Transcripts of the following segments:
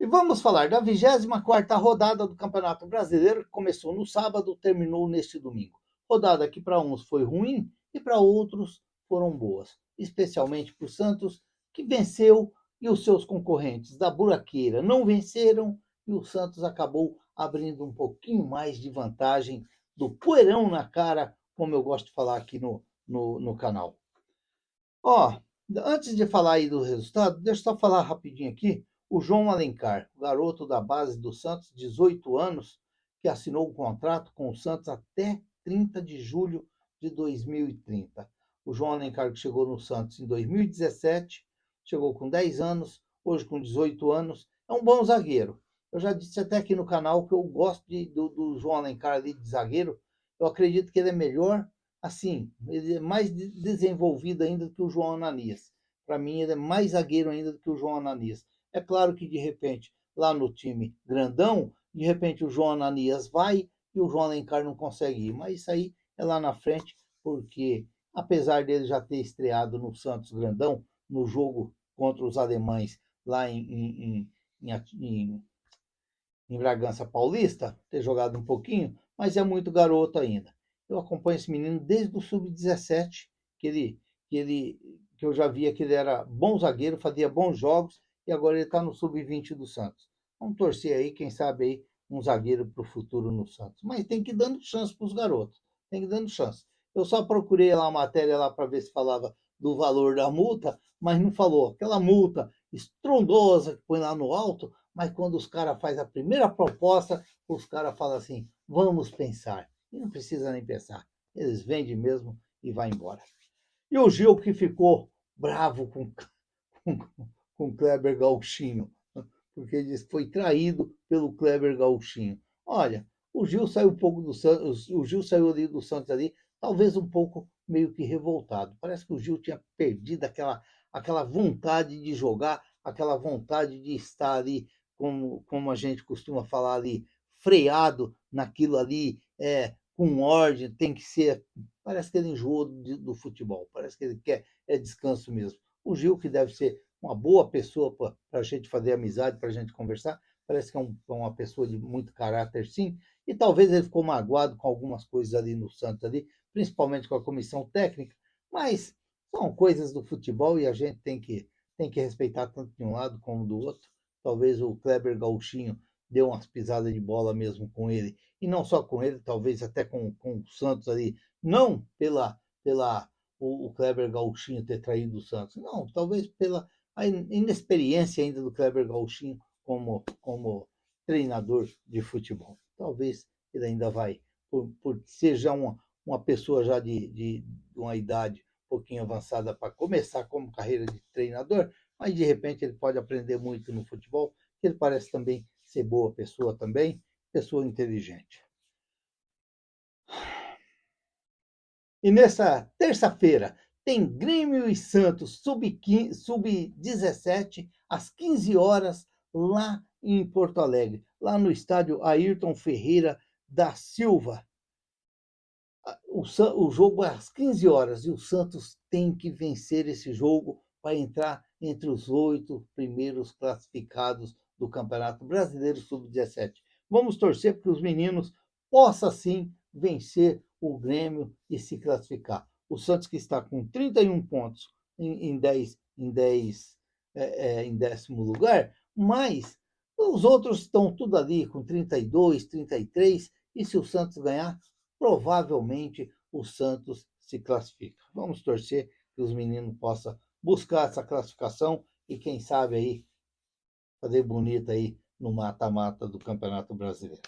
E vamos falar da 24ª rodada do Campeonato Brasileiro, que começou no sábado, terminou neste domingo. Rodada que para uns foi ruim e para outros foram boas, especialmente para o Santos, que venceu e os seus concorrentes da buraqueira não venceram e o Santos acabou abrindo um pouquinho mais de vantagem do poeirão na cara, como eu gosto de falar aqui no canal. Ó, antes de falar aí do resultado, deixa eu só falar rapidinho aqui. O João Alencar, garoto da base do Santos, 18 anos, que assinou o contrato com o Santos até 30 de julho de 2030. O João Alencar que chegou no Santos em 2017, chegou com 10 anos, hoje com 18 anos, é um bom zagueiro. Eu já disse até aqui no canal que eu gosto do João Alencar ali de zagueiro. Eu acredito que ele é melhor assim, ele é mais desenvolvido ainda do que o João Ananias. Para mim, ele é mais zagueiro ainda do que o João Ananias. É claro que, de repente, lá no time grandão, de repente o João Ananias vai e o João Alencar não consegue ir. Mas isso aí é lá na frente, porque apesar dele já ter estreado no Santos Grandão, no jogo contra os alemães lá em Bragança Paulista, ter jogado um pouquinho, mas é muito garoto ainda. Eu acompanho esse menino desde o sub-17, que eu já via que ele era bom zagueiro, fazia bons jogos, e agora ele está no sub-20 do Santos. Vamos torcer aí, quem sabe aí, um zagueiro para o futuro no Santos. Mas tem que ir dando chance para os garotos, tem que ir dando chance. Eu só procurei lá a matéria lá para ver se falava do valor da multa, mas não falou. Aquela multa estrondosa que põe lá no alto, mas quando os caras fazem a primeira proposta, os caras falam assim, vamos pensar. E não precisa nem pensar. Eles vendem mesmo e vai embora. E o Gil que ficou bravo com, com Kleber Gauchinho, porque ele disse que foi traído pelo Kleber Gauchinho. Olha, o Gil saiu um pouco do Santos, o Gil saiu ali do Santos ali, talvez um pouco meio que revoltado. Parece que o Gil tinha perdido aquela vontade de jogar, aquela vontade de estar ali, como a gente costuma falar ali, freado naquilo ali, com ordem, tem que ser. Parece que ele enjoou do futebol, parece que ele quer descanso mesmo. O Gil, que deve ser uma boa pessoa para a gente fazer amizade, para a gente conversar, parece que é uma pessoa de muito caráter, sim, e talvez ele ficou magoado com algumas coisas ali no Santos, ali, principalmente com a comissão técnica, mas são coisas do futebol e a gente tem que respeitar tanto de um lado como do outro. Talvez o Kleber Gauchinho deu umas pisadas de bola mesmo com ele, e não só com ele, talvez até com o Santos ali, não pela o Kleber Gauchinho ter traído o Santos, não, talvez pela a inexperiência ainda do Kleber Gauchinho como treinador de futebol. Talvez ele ainda vai, por ser já uma pessoa já de uma idade um pouquinho avançada para começar como carreira de treinador, mas de repente ele pode aprender muito no futebol, que ele parece também ser boa pessoa também, pessoa inteligente. E nessa terça-feira tem Grêmio e Santos sub-17 às 15 horas lá em Porto Alegre, lá no estádio Ayrton Ferreira da Silva. O jogo é às 15 horas e o Santos tem que vencer esse jogo para entrar entre os 8 primeiros classificados do Campeonato Brasileiro Sub-17. Vamos torcer para que os meninos possam sim vencer o Grêmio e se classificar. O Santos que está com 31 pontos em 10º lugar, mas os outros estão tudo ali com 32, 33, e se o Santos ganhar, provavelmente o Santos se classifica. Vamos torcer que os meninos possam buscar essa classificação e quem sabe aí fazer bonito aí no mata-mata do Campeonato Brasileiro.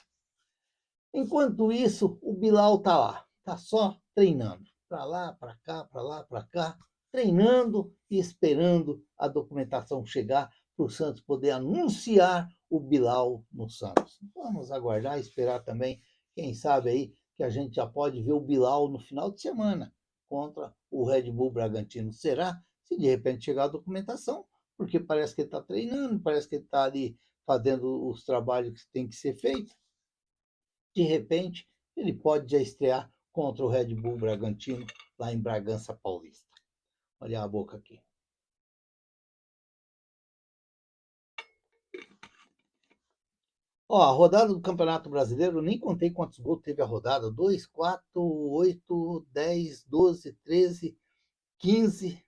Enquanto isso, o Bilal tá lá, tá só treinando, para lá, para cá, para lá, para cá, treinando e esperando a documentação chegar para o Santos poder anunciar o Bilal no Santos. Vamos aguardar e esperar também, quem sabe aí que a gente já pode ver o Bilal no final de semana contra o Red Bull Bragantino. Será? Se de repente chegar a documentação, porque parece que ele está treinando, parece que ele está ali fazendo os trabalhos que tem que ser feito. De repente, ele pode já estrear contra o Red Bull Bragantino, lá em Bragança Paulista. Olha a boca aqui. Ó, a rodada do Campeonato Brasileiro, eu nem contei quantos gols teve a rodada. 2, 4, 8, 10, 12, 13, 15,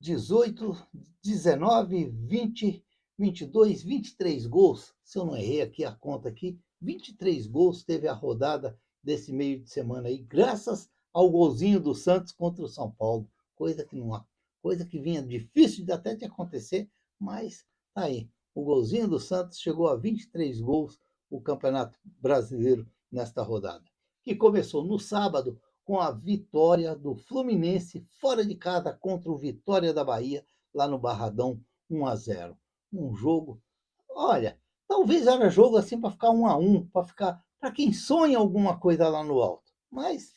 18, 19, 20, 22, 23 gols. Se eu não errei aqui a conta aqui, 23 gols teve a rodada desse meio de semana aí, graças ao golzinho do Santos contra o São Paulo. Coisa que não, coisa que vinha difícil de até de acontecer, mas tá aí. O golzinho do Santos chegou a 23 gols o Campeonato Brasileiro nesta rodada, que começou no sábado com a vitória do Fluminense fora de casa contra o Vitória da Bahia, lá no Barradão, 1-0. Um jogo, olha, talvez era jogo assim para ficar 1-1, para ficar para quem sonha alguma coisa lá no alto. Mas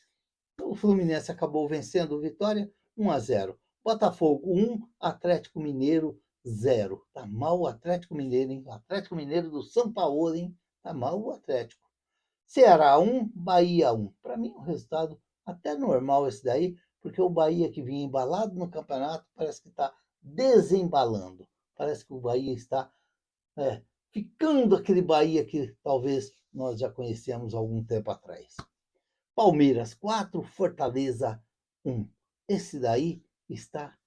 o Fluminense acabou vencendo o Vitória 1-0. Botafogo 1, Atlético Mineiro 0. Tá mal o Atlético Mineiro, hein? O Atlético Mineiro do São Paulo, hein? Tá mal o Atlético. Ceará 1, Bahia 1. Para mim, um resultado até normal esse daí, porque o Bahia que vinha embalado no campeonato parece que está desembalando. Parece que o Bahia está ficando aquele Bahia que talvez nós já conhecemos há algum tempo atrás. Palmeiras 4, Fortaleza 1. Esse daí está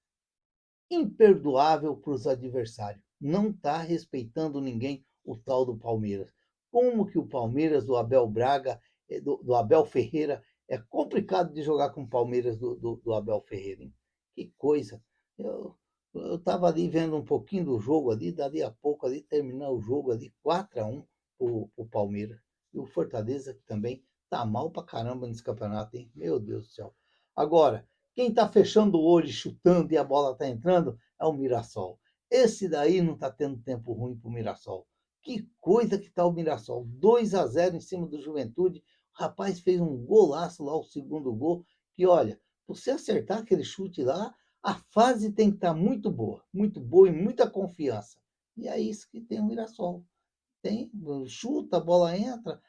imperdoável para os adversários. Não está respeitando ninguém o tal do Palmeiras. Como que o Palmeiras do Abel Braga, do Abel Ferreira, é complicado de jogar com o Palmeiras do Abel Ferreira. Hein? Que coisa. Eu estava ali vendo um pouquinho do jogo ali, dali a pouco ali terminar o jogo ali 4-1 o Palmeiras. E o Fortaleza que também tá mal pra caramba nesse campeonato, hein? Meu Deus do céu. Agora, quem está fechando o olho, chutando e a bola está entrando é o Mirassol. Esse daí não está tendo tempo ruim para o Mirassol. Que coisa que está o Mirassol. 2-0 em cima do Juventude. O rapaz fez um golaço lá, o segundo gol. Que olha, você acertar aquele chute lá, a fase tem que estar muito boa e muita confiança. E é isso que tem o Mirassol. Tem, chuta, a bola entra,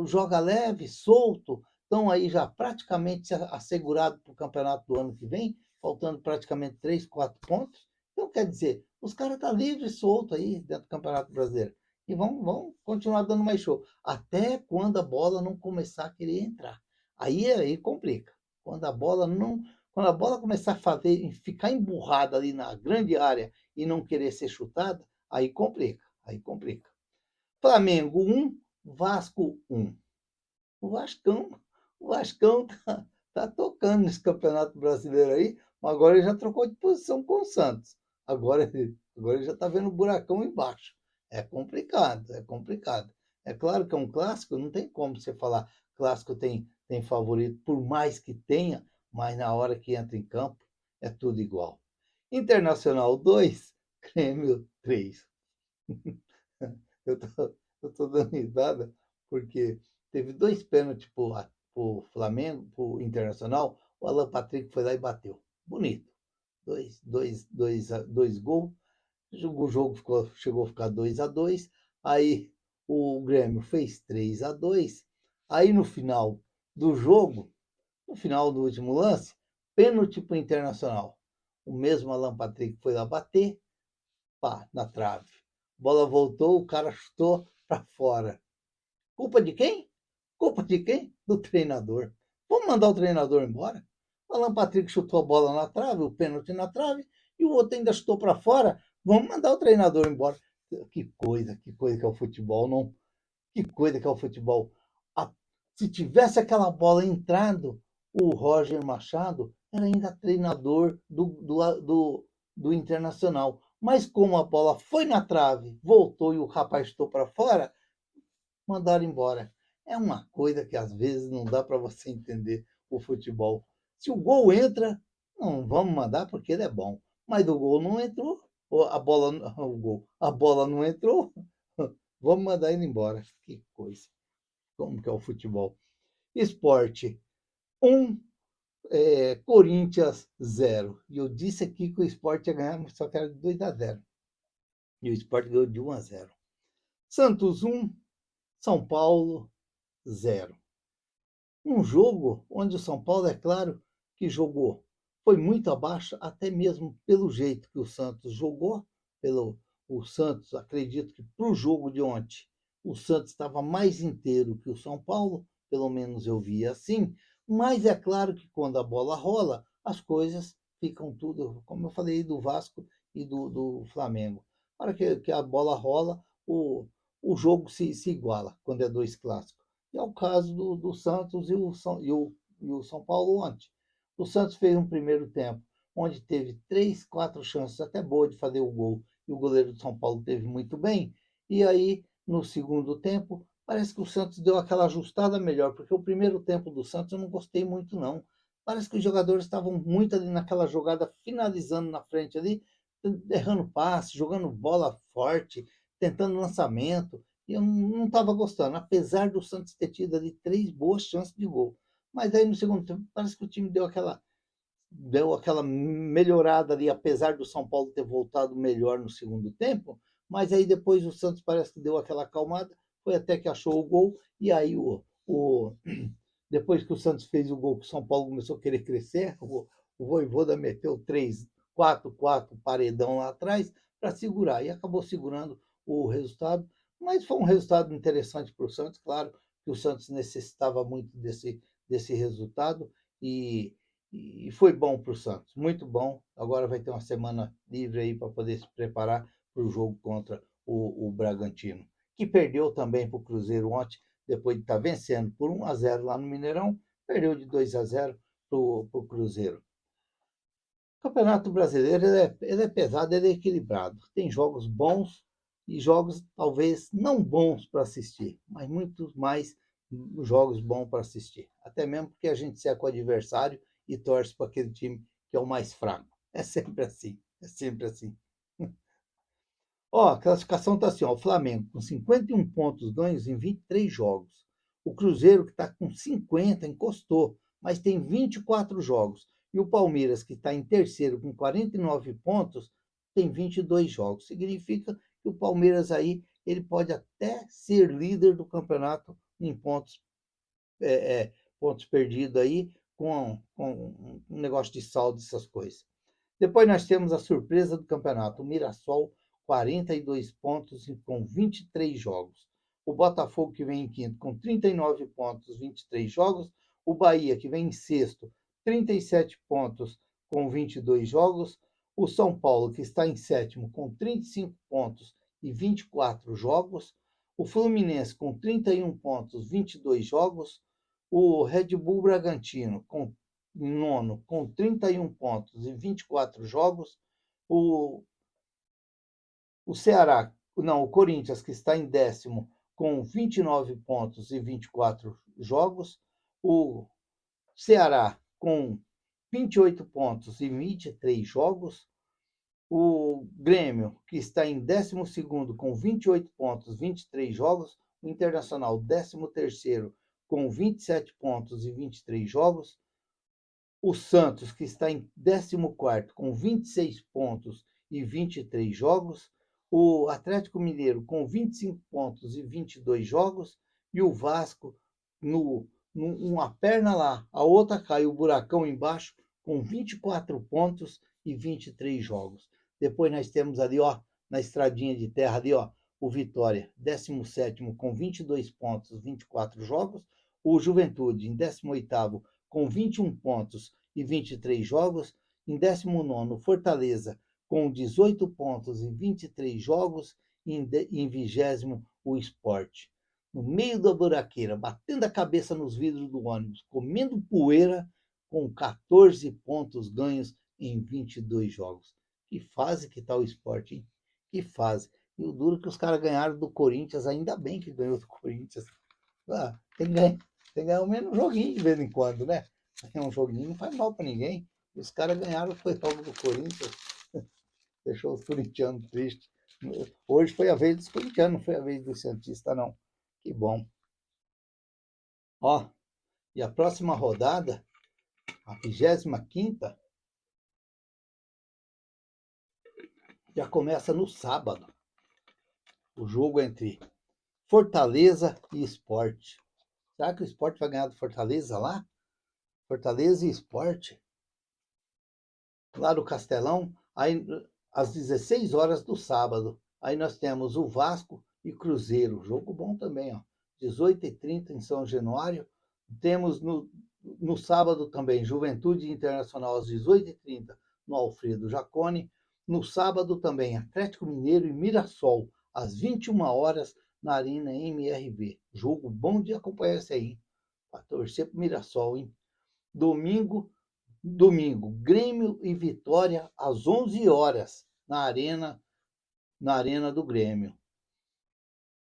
joga leve, solto, estão aí já praticamente assegurados para o campeonato do ano que vem, faltando praticamente 3, 4 pontos. Então, quer dizer, os caras estão livres e soltos aí dentro do Campeonato Brasileiro. E vão continuar dando mais show. Até quando a bola não começar a querer entrar. Aí complica. Quando a bola não. Quando a bola começar a fazer, ficar emburrada ali na grande área e não querer ser chutada, aí complica. Aí complica. Flamengo 1, Vasco 1. O Vascão, o Vascão tá tocando nesse Campeonato Brasileiro aí, mas agora ele já trocou de posição com o Santos. Agora ele já está vendo o buracão embaixo. É complicado, é complicado. É claro que é um clássico, não tem como você falar clássico tem favorito, por mais que tenha, mas na hora que entra em campo é tudo igual. Internacional 2, Grêmio 3. Eu tô dando risada porque teve 2 pênaltis pro Flamengo, pro Internacional, o Alan Patrick foi lá e bateu. Bonito. Dois gols. O jogo chegou a ficar 2-2. Aí o Grêmio fez 3-2. Aí no final do jogo, no final do último lance, pênalti pro Internacional. O mesmo Alan Patrick foi lá bater, pá, na trave. Bola voltou, o cara chutou para fora. Culpa de quem? Culpa de quem? Do treinador. Vamos mandar o treinador embora? O Alan Patrick chutou a bola na trave, o pênalti na trave, e o outro ainda chutou para fora. Vamos mandar o treinador embora. Que coisa que é o futebol, não? Que coisa que é o futebol. Se tivesse aquela bola entrado, o Roger Machado era ainda treinador do Internacional. Mas como a bola foi na trave, voltou e o rapaz chutou para fora, mandaram embora. É uma coisa que às vezes não dá para você entender o futebol. Se o gol entra, não vamos mandar porque ele é bom. Mas o gol não entrou, a bola não entrou, vamos mandar ele embora. Que coisa. Como que é o futebol? Esporte 1, Corinthians 0. E eu disse aqui que o Sport ia ganhar, só que era de 2-0. E o Sport ganhou de 1-0. Santos 1, São Paulo 0. Um jogo onde o São Paulo, é claro, que jogou. Foi muito abaixo, até mesmo pelo jeito que o Santos jogou. O Santos, acredito que para o jogo de ontem, o Santos estava mais inteiro que o São Paulo, pelo menos eu via assim, mas é claro que quando a bola rola, as coisas ficam tudo, como eu falei do Vasco e do Flamengo. Na hora que a bola rola, o jogo se iguala, quando é dois clássicos. E é o caso do Santos e o São Paulo ontem. O Santos fez um primeiro tempo, onde teve 3, 4 chances até boas de fazer o gol, e o goleiro do São Paulo teve muito bem. E aí, no segundo tempo, parece que o Santos deu aquela ajustada melhor, porque o primeiro tempo do Santos eu não gostei muito, não. Parece que os jogadores estavam muito ali naquela jogada, finalizando na frente ali, errando passe, jogando bola forte, tentando lançamento. E eu não estava gostando, apesar do Santos ter tido ali 3 boas chances de gol. Mas aí no segundo tempo, parece que o time deu aquela melhorada ali, apesar do São Paulo ter voltado melhor no segundo tempo, mas aí depois o Santos parece que deu aquela acalmada, foi até que achou o gol, e aí depois que o Santos fez o gol, que o São Paulo começou a querer crescer, o Vojvoda meteu 3, 4 paredão lá atrás para segurar, e acabou segurando o resultado, mas foi um resultado interessante para o Santos, claro que o Santos necessitava muito desse resultado, e e foi bom para o Santos, muito bom. Agora vai ter uma semana livre aí para poder se preparar para o jogo contra o Bragantino, que perdeu também para o Cruzeiro ontem, depois de estar vencendo por 1-0 lá no Mineirão, perdeu de 2-0 para o Cruzeiro. O Campeonato Brasileiro ele é pesado, ele é equilibrado. Tem jogos bons e jogos talvez não bons para assistir, mas muitos mais jogos bons para assistir. Até mesmo porque a gente seca o adversário e torce para aquele time que é o mais fraco. É sempre assim, é sempre assim. Ó, a classificação está assim, ó, o Flamengo com 51 pontos ganhos em 23 jogos. O Cruzeiro, que está com 50, encostou, mas tem 24 jogos. E o Palmeiras, que está em terceiro com 49 pontos, tem 22 jogos. Significa que o Palmeiras aí ele pode até ser líder do campeonato em pontos perdidos aí, com um negócio de saldo, essas coisas. Depois nós temos a surpresa do campeonato, o Mirassol, 42 pontos com 23 jogos. O Botafogo, que vem em quinto, com 39 pontos, 23 jogos. O Bahia, que vem em sexto, 37 pontos com 22 jogos. O São Paulo, que está em sétimo, com 35 pontos e 24 jogos. O Fluminense, com 31 pontos, 22 jogos. O Red Bull Bragantino, com nono, com 31 pontos e 24 jogos. O, o Ceará, não, o Corinthians, que está em décimo, com 29 pontos e 24 jogos. O Ceará, com 28 pontos e 23 jogos. O Grêmio, que está em 12º, com 28 pontos, 23 jogos. O Internacional, 13º, com 27 pontos e 23 jogos. O Santos, que está em 14º, com 26 pontos e 23 jogos. O Atlético Mineiro, com 25 pontos e 22 jogos. E o Vasco, uma perna lá, a outra cai, o buracão embaixo, com 24 pontos e 23 jogos. Depois nós temos ali, ó, na estradinha de terra ali, ó, o Vitória, 17º, com 22 pontos, 24 jogos. O Juventude, em 18º, com 21 pontos e 23 jogos. Em 19º, Fortaleza, com 18 pontos e 23 jogos. E em 20º, o Sport. No meio da buraqueira, batendo a cabeça nos vidros do ônibus, comendo poeira, com 14 pontos ganhos em 22 jogos. Que fase que está o Sport, hein? Que fase. E o duro que os caras ganharam do Corinthians, ainda bem que ganhou do Corinthians. Tem que ganhar o menos joguinho de vez em quando, né? Um joguinho não faz mal para ninguém. Os caras ganharam, foi logo do Corinthians. Deixou os corintianos tristes. Hoje foi a vez dos corintianos, não foi a vez do Santista, não. Que bom. Ó, e a próxima rodada, a 25ª, já começa no sábado. O jogo entre Fortaleza e Sport. Será que o Sport vai ganhar do Fortaleza lá? Fortaleza e Sport? Lá do Castelão, aí às 16 horas do sábado. Aí nós temos o Vasco e Cruzeiro, jogo bom também, ó. 18h30 em São Januário. Temos no sábado também Juventude Internacional às 18h30 no Alfredo Jaconi. No sábado também Atlético Mineiro e Mirassol às 21h na Arena MRV. Jogo bom de acompanhar esse aí, para torcer para o Mirassol, hein? Domingo, Grêmio e Vitória às 11h na Arena do Grêmio.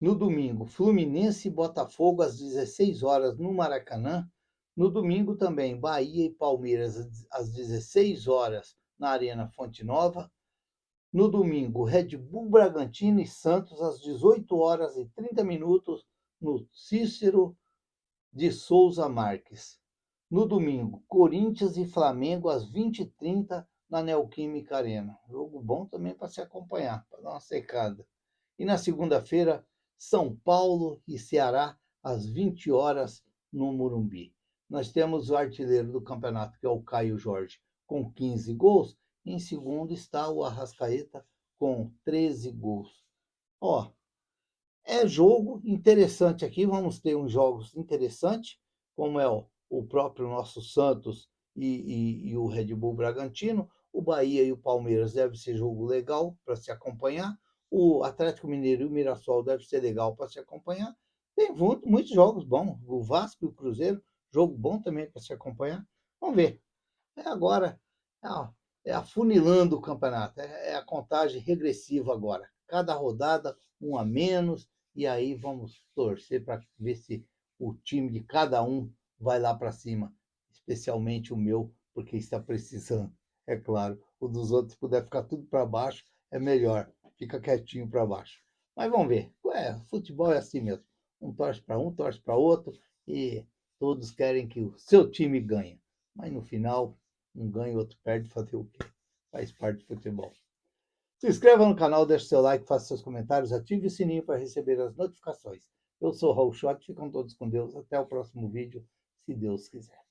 No domingo, Fluminense e Botafogo às 16h no Maracanã. No domingo também, Bahia e Palmeiras às 16h na Arena Fonte Nova. No domingo, Red Bull Bragantino e Santos às 18h30 no Cícero de Souza Marques. No domingo, Corinthians e Flamengo às 20h30 na Neoquímica Arena. Jogo bom também para se acompanhar, para dar uma secada. E na segunda-feira, São Paulo e Ceará às 20h no Morumbi. Nós temos o artilheiro do campeonato, que é o Caio Jorge, com 15 gols. Em segundo está o Arrascaeta com 13 gols. Ó, é jogo interessante aqui. Vamos ter uns jogos interessantes, como é o próprio nosso Santos e o Red Bull Bragantino. O Bahia e o Palmeiras deve ser jogo legal para se acompanhar. O Atlético Mineiro e o Mirassol deve ser legal para se acompanhar. Tem muitos jogos bons. O Vasco e o Cruzeiro, jogo bom também para se acompanhar. Vamos ver. Agora, afunilando o campeonato. É a contagem regressiva agora. Cada rodada, um a menos. E aí vamos torcer para ver se o time de cada um vai lá para cima. Especialmente o meu, porque está precisando. É claro, o dos outros puder ficar tudo para baixo, é melhor. Fica quietinho para baixo. Mas vamos ver. Futebol é assim mesmo. Um torce para um, torce para outro. E todos querem que o seu time ganhe. Mas no final, um ganha e o outro perde. Fazer o quê? Faz parte do futebol. Se inscreva no canal, deixe seu like, faça seus comentários, ative o sininho para receber as notificações. Eu sou o Raul Schott, ficam todos com Deus. Até o próximo vídeo, se Deus quiser.